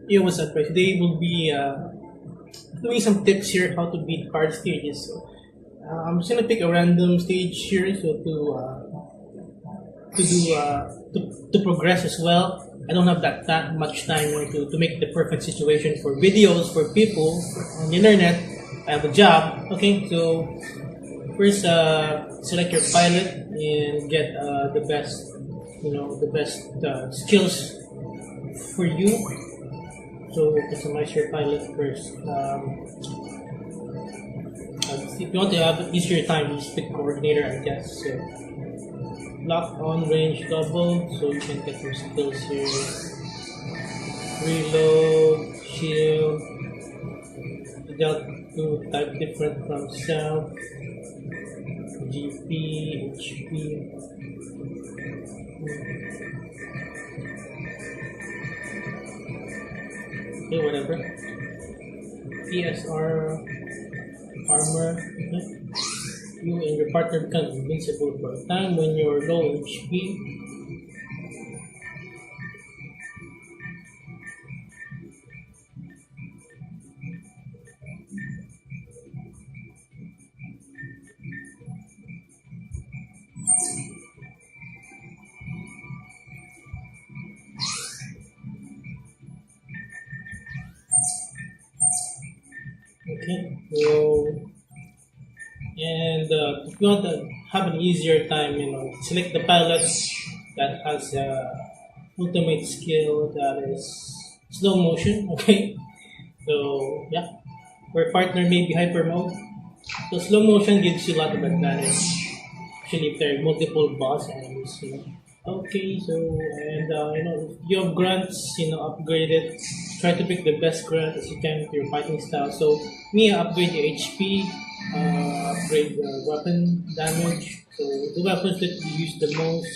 Yeah, what's up, guys? Today will be doing some tips here how to beat hard stages. So, I'm just gonna pick a random stage here, so to progress as well. I don't have that much time, to make the perfect situation for videos for people on the internet. I have a job. Okay, so first select your pilot and get the best skills for you. So customize your pilot first. If you want to have easier time, just pick coordinator, I guess. So lock on range double, so you can get some skills here. Reload, shield, dealt to type different from self, GP, HP. Okay, whatever. PSR armor. Okay. You and your partner become invincible for a time when you're low HP. Okay, so and if you want to have an easier time, select the pilot that has ultimate skill that is slow motion. Okay, so yeah, where partner may be hyper mode. So slow motion gives you a lot of advantage. Actually, if there are multiple boss enemies. Okay, so and if you have grunts, upgrade it. Try to pick the best grunt as you can with your fighting style. So me, I upgrade the HP, upgrade the weapon damage. So the weapons that you use the most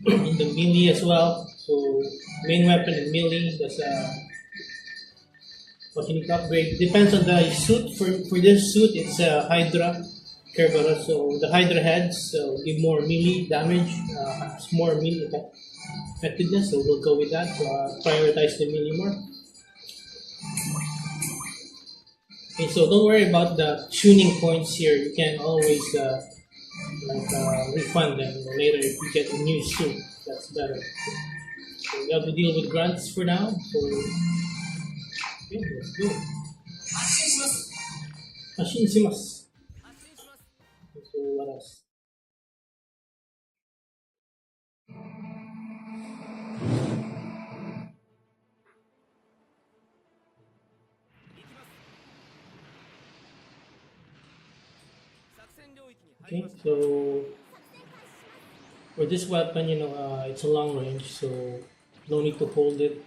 in the melee as well. So main weapon and melee. That's what you need to upgrade. Depends on the suit. For this suit, it's a Hydra Kerberos. So the Hydra heads give more melee damage, has more melee effectiveness. So we'll go with that. So prioritize the melee more. Okay, so don't worry about the tuning points here. You can always refund them later if you get a new suit. That's better. So we have to deal with grunts for now. So okay, let's go. Machine Simas. So what else? Okay, so for this weapon, it's a long range, so no need to hold it.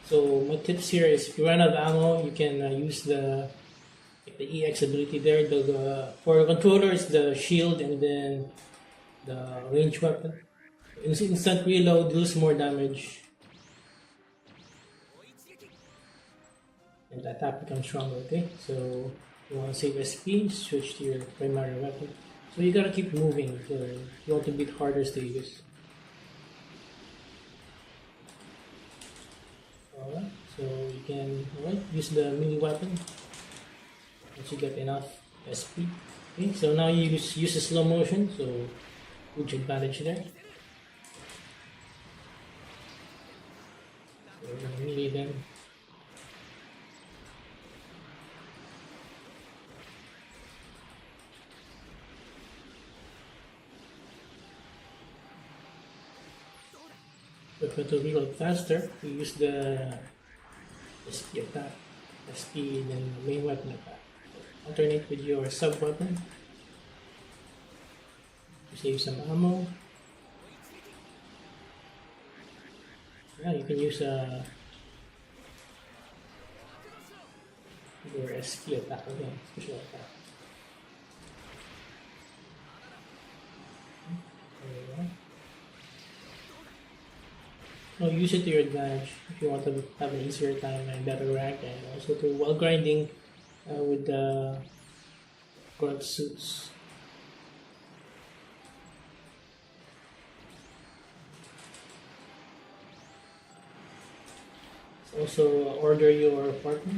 So my tips here is if you run out of ammo, you can use the EX ability there. For controllers, the shield and then the range weapon. Instant reload deals more damage, and the attack becomes stronger. Okay, so you want to save SP, switch to your primary weapon. So you gotta keep moving if you want to beat harder stages. Alright, so you can use the mini weapon once you get enough SP. Okay, so now you use the slow motion, so huge advantage there. So we're gonna melee them. If you want to reload faster, you use the SP attack, SP and then the main weapon attack. Alternate with your sub weapon to save some ammo. Yeah, you can use your SP attack again, special attack. There you go. No, use it to your advantage if you want to have an easier time and better rank, and also to while grinding with the grunt suits. Also, order your partner.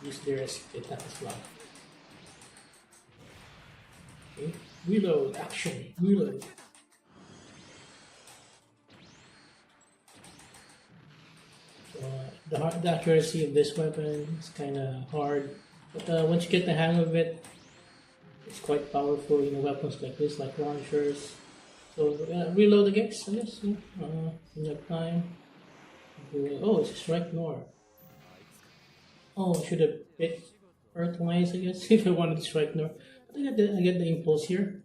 Use their SP attack as well. Okay. Reload, action, reload. So, the accuracy of this weapon is kind of hard, but once you get the hang of it, it's quite powerful. Weapons like this, like launchers. So reload the guess, I guess. In that time. Oh, it's a strike north. Oh, I should have picked Earthwise, I guess, if I wanted to strike north. But I get the impulse here.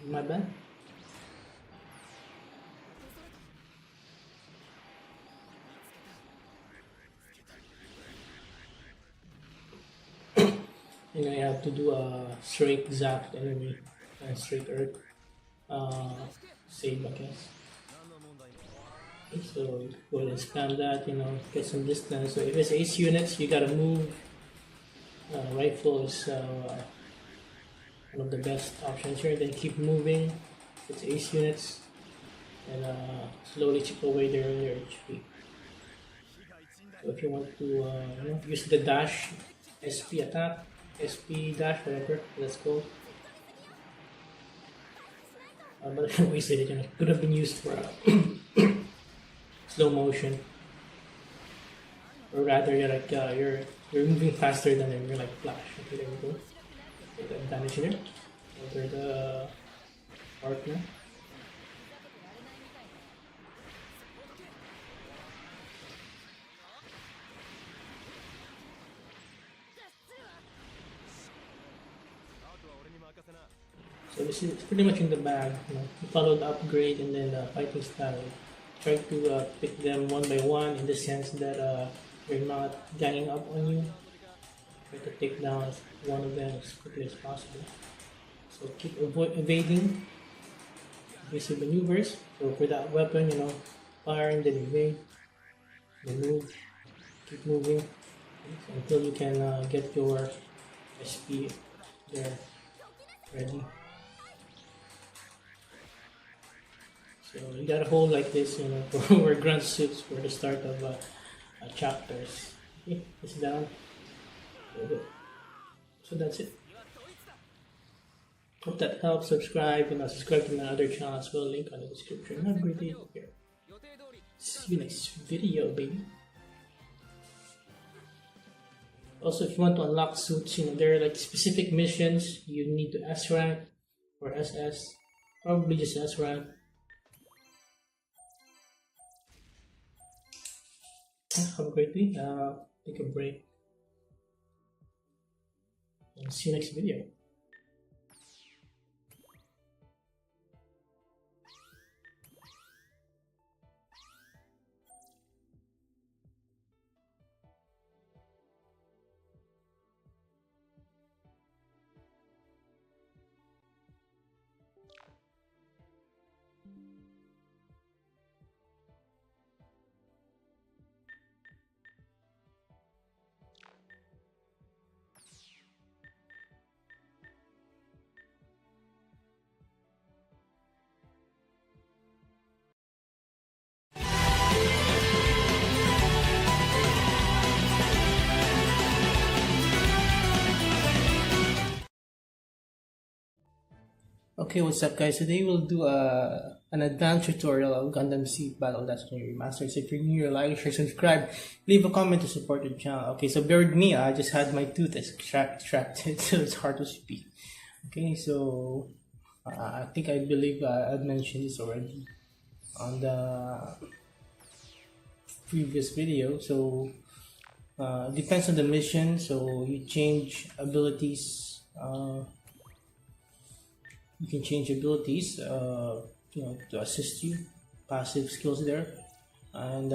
My bad. And I have to do a straight zap enemy and straight earth save, I guess. Okay, so go ahead and spam that, get some distance. So if it's ace units, you gotta move. Rifle is one of the best options here. Then keep moving. If it's ace units, and slowly chip away their HP. So if you want to use the dash, SP attack, SP dash, whatever, let's go. But I wasted it, could have been used for slow motion, or rather, you're moving faster than them. You're like flash. Okay, there we go. Get the advantage there over the partner. So this is pretty much in the bag. You follow the upgrade and then the fighting style. Try to pick them one by one in the sense that they're not ganging up on you. Try to take down one of them as quickly as possible. So keep evading basic maneuvers. So for that weapon, fire and then evade, then move, keep moving until you can get your SP there ready. So you gotta hold like this, for grunt suits for the start of chapters. Okay, it's down. So that's it. Hope that helps. Subscribe, subscribe to my other channel as well. Link on the description. Have a great day. Here. See you next video, baby. Also, if you want to unlock suits, there are like specific missions you need to S rank or SS. Probably just S rank. Have a great day. Take a break. And see you next video. Okay, what's up guys? Today we'll do an advanced tutorial of Gundam Seed Battle Legendary Remastered. So if you're new, like, share, subscribe, leave a comment to support the channel. Okay, so bear with me, I just had my tooth extracted, so it's hard to speak. Okay, so I believe I've mentioned this already on the previous video. So it depends on the mission, so you change abilities. You can change abilities, to assist you, passive skills there, and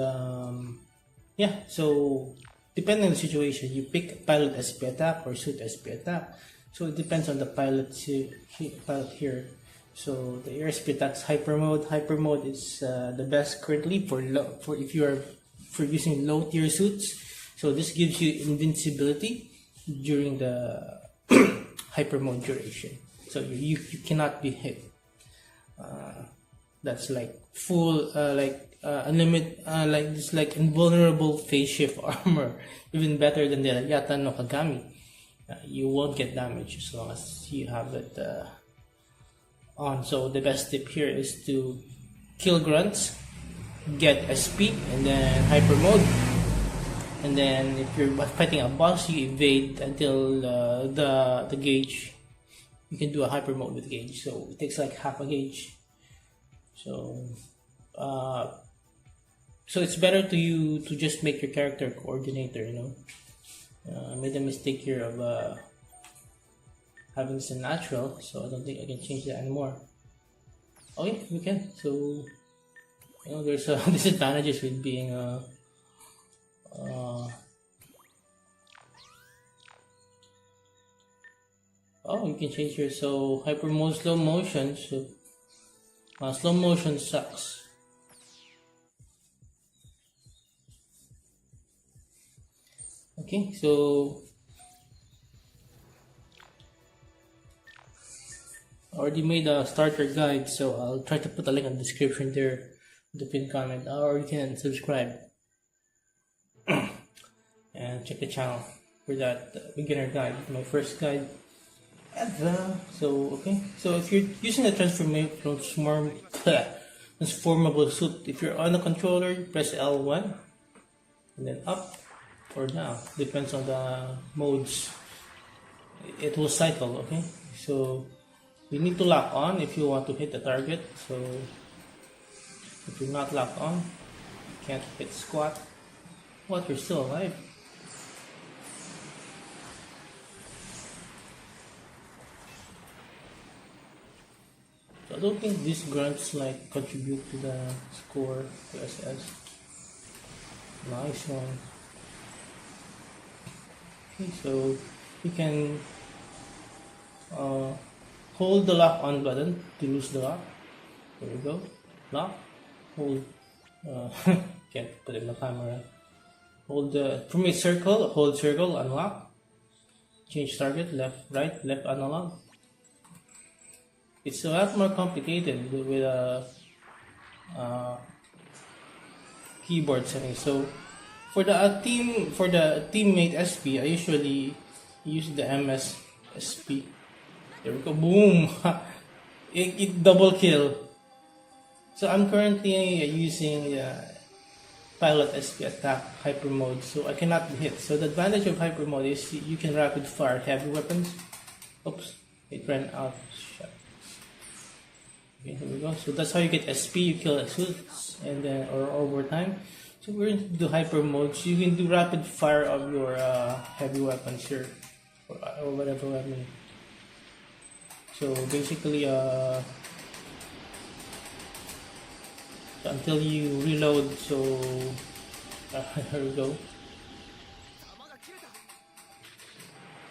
yeah. So depending on the situation, you pick pilot SP attack or suit SP attack. So it depends on the pilot here. So the air SP attack is hyper mode. Hyper mode is the best currently for if you are using low tier suits. So this gives you invincibility during the hyper mode duration. So you cannot be hit. That's like full unlimited, like this, like invulnerable phase shift armor, even better than the Yata no Kagami. You won't get damage as long as you have it on. So the best tip here is to kill grunts, get SP, and then hyper mode. And then if you're fighting a boss, you evade until the gauge. You can do a hyper mode with gauge, so it takes like half a gauge. So so it's better to just make your character coordinator. I made a mistake here of having some natural, so I don't think I can change that anymore. Oh yeah, we can. So there's disadvantages with being you can change your hyper mode slow motion. So slow motion sucks. Okay, so I already made a starter guide, so I'll try to put a link in the description there, the pinned comment, or you can subscribe and check the channel for that beginner guide, my first guide ever. So if you're using a transformable suit, if you're on the controller, press L1 and then up or down, depends on the modes. It will cycle. Okay, so you need to lock on if you want to hit the target. So if you're not locked on, you can't hit squat. What? You're still alive? So I don't think these grunts like contribute to the score to SS. Nice one. Okay, so you can hold the lock on button to lose the lock. There we go. Lock. Hold. Can't put it in the camera. Hold from a circle. Hold circle. Unlock. Change target. Left, right, left analog. It's a lot more complicated with a keyboard setting. So for the teammate SP, I usually use the MS SP. There we go. Boom! it double kill. So I'm currently using pilot SP attack hyper mode, so I cannot hit. So the advantage of hyper mode is you can rapid fire heavy weapons. Oops, it ran out. Shit. Okay, here we go. So that's how you get SP. You kill suits and then or over time. So we're going to do hyper mode. So you can do rapid fire of your heavy weapons here or whatever weapon. So basically, until you reload. So here we go.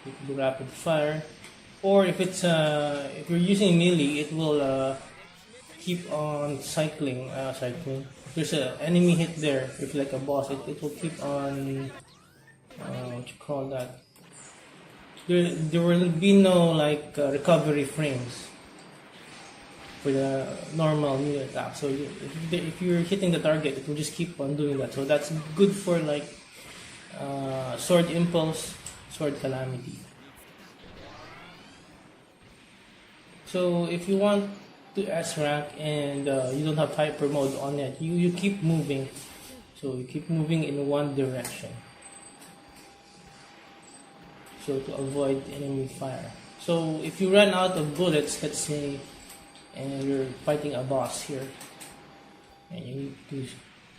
You can do rapid fire, or if it's if you're using melee, it will keep on cycling. If there's an enemy hit there, if like a boss, it will keep on. What you call that? There will be no like recovery frames for the normal melee attack. So if you're hitting the target, it will just keep on doing that. So that's good for like sword impulse, sword calamity. So if you want to S rank and you don't have hyper mode on it, you keep moving. So you keep moving in one direction. So to avoid enemy fire. So if you run out of bullets, let's say, and you're fighting a boss here, and you need to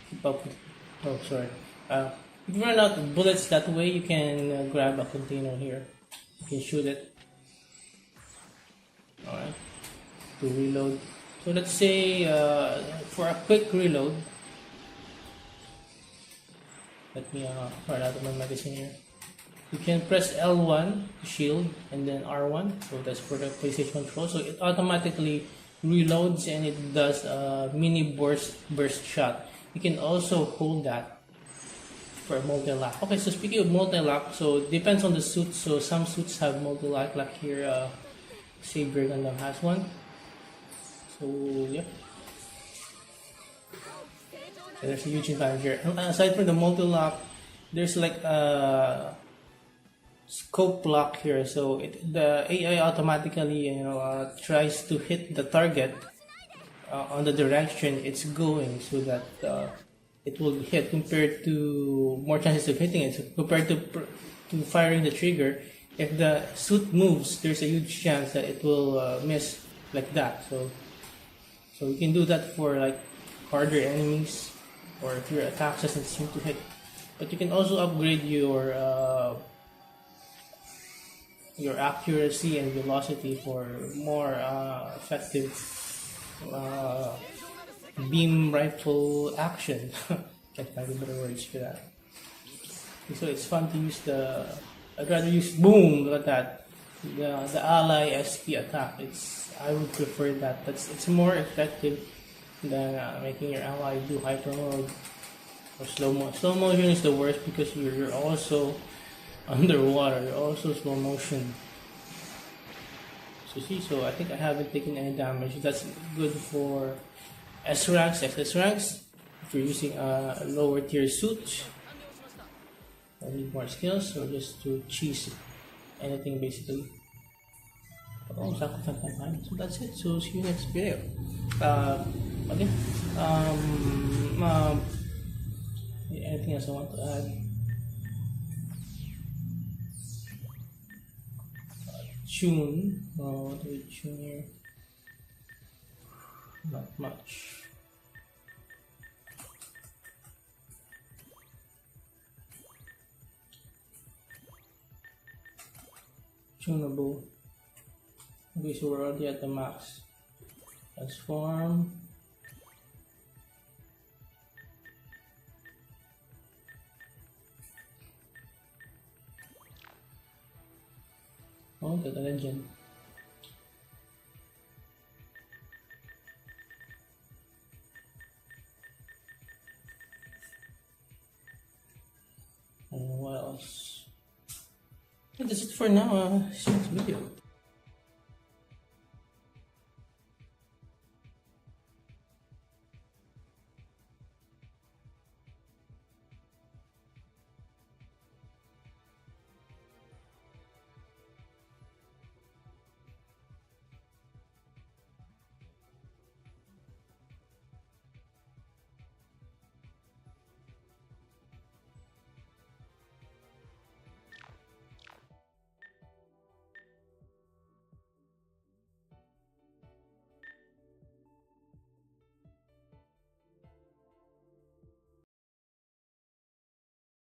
keep up with, if you run out of bullets that way, you can grab a container here. You can shoot it. Alright. To reload. So let's say for a quick reload, let me run out of my magazine here. You can press L1 to shield and then R1, so that's for the PlayStation control. So it automatically reloads and it does a mini burst shot. You can also hold that for multi-lock. Okay, so speaking of multi-lock, so it depends on the suit. So some suits have multi-lock, like here, Saber Gundam has one. So yeah. So there's a huge advantage here. Aside from the multi-lock, there's like a scope lock here. So the AI automatically, tries to hit the target on the direction it's going, so that it will hit, compared to more chances of hitting it. So compared to firing the trigger, if the suit moves, there's a huge chance that it will miss like that. So you can do that for like harder enemies, or if your attack doesn't seem to hit. But you can also upgrade your accuracy and velocity for more effective beam rifle action. Can't find better words for that. So it's fun to use I'd rather use boom. Look at that. The ally SP attack. I would prefer that. It's more effective than making your ally do hyper mode or slow motion. Slow motion is the worst because you're also underwater. You're also slow motion. So I think I haven't taken any damage. That's good for S ranks, SS ranks. If you're using a lower tier suit, I need more skills, or just to cheese anything basically. Oh, so that's it. So see you next video. Okay. Anything else I want to add? Tune. What do we tune here? Not much. Tunable. Okay, so we're already at the max. Transform. Oh, the legend. And what else? That's it for now. See you next video.